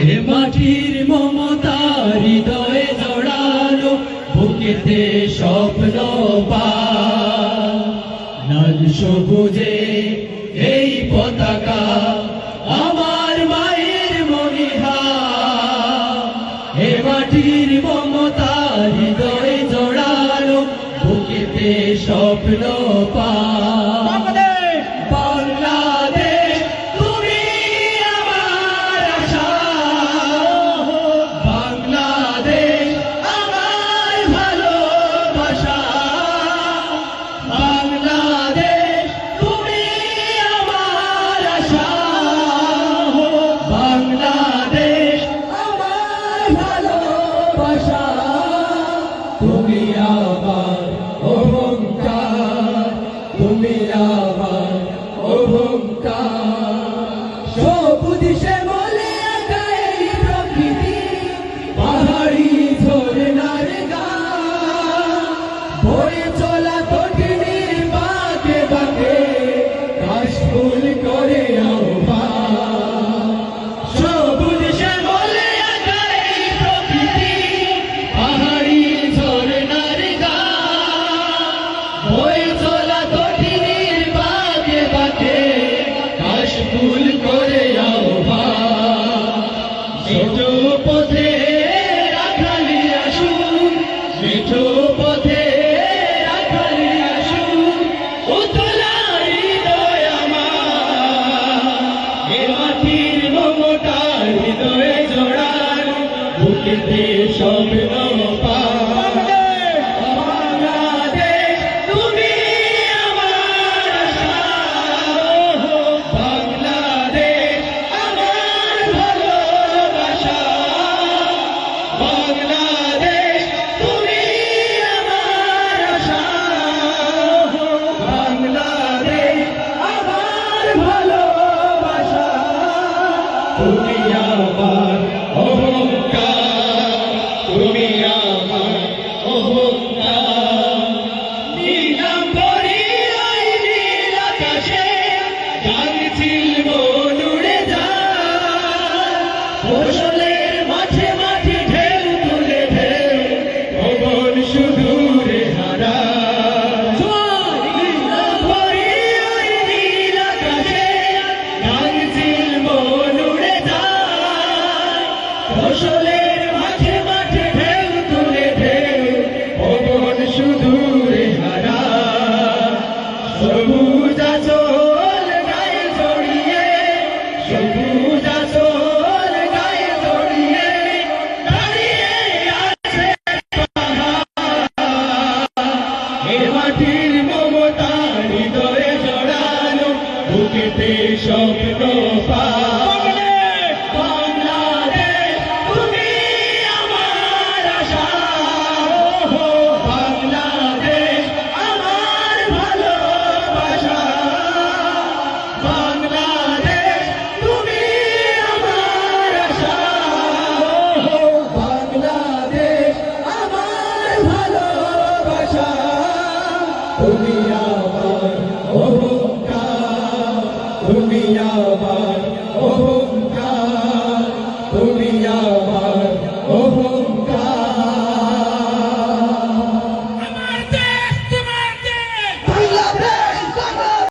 এ মাটির মমতা হৃদয়ে জড়ানো, বুকেতে স্বপ্ন পায়। লাল সবুজে এই পতাকা আমার মায়ের মনিহা। এ মাটির মমতা হৃদয়ে জড়ানো, বুকেতে স্বপ্ন পায়। তুমি আমার অহংকার, তুমি আমার অহংকার। সবুজ শ্যামলে আঁকা এই প্রকৃতি, পাহাড়ি ঝরনার গান, বয়ে চলা তটিনীর বাঁকে বাঁকে কাশফুল করে আহ্বান। সবুজ শ্যামলে আঁকা এই প্রকৃতি, পাহাড়ি ঝরনার গান, বয়ে চলা তটিনীর বাঁকে বাঁকে কাশফুল করে আহ্বান। মেঠো পথে রাখালি আসুন, মেঠো পথে রাখালি আসুন, উতলা হৃদয় আমার। এ মাটির মমতা হৃদয়ে জড়ানো, বুকেতে স্বপ্ন পায়। বাংলাদেশ তুমি আমার আশা, বাংলাদেশ আমার ভালোবাসা। বাংলাদেশ তুমি আমার আশা, বাংলাদেশ আমার ভালোবাসা। তুমি আমার অহংকার, তুমি আমার অহংকার। নীলাম্বরী ওই নীল আকাশে গাঙচিল মন উড়ে যায়, ফসলের মাঠে মাঠে ঢেউ তুলে ঢেউ ভবন সুদূরে হারায়। নীলাম্বরী ওই নীল আকাশে গাঙচিল মন উড়ে যায়, ফসলের মাঠে মাঠে ঢেউ তুলে ঢেউ ভবন সুদূরে হারায়। সবুজ আঁচল গায়ে জড়িয়ে, সবুজ আঁচল গায়ে জড়িয়ে দাঁড়িয়ে আছে পাহাড়। এ মাটির মমতা হৃদয়ে জড়ানো, বুকেতে স্বপ্ন পায়।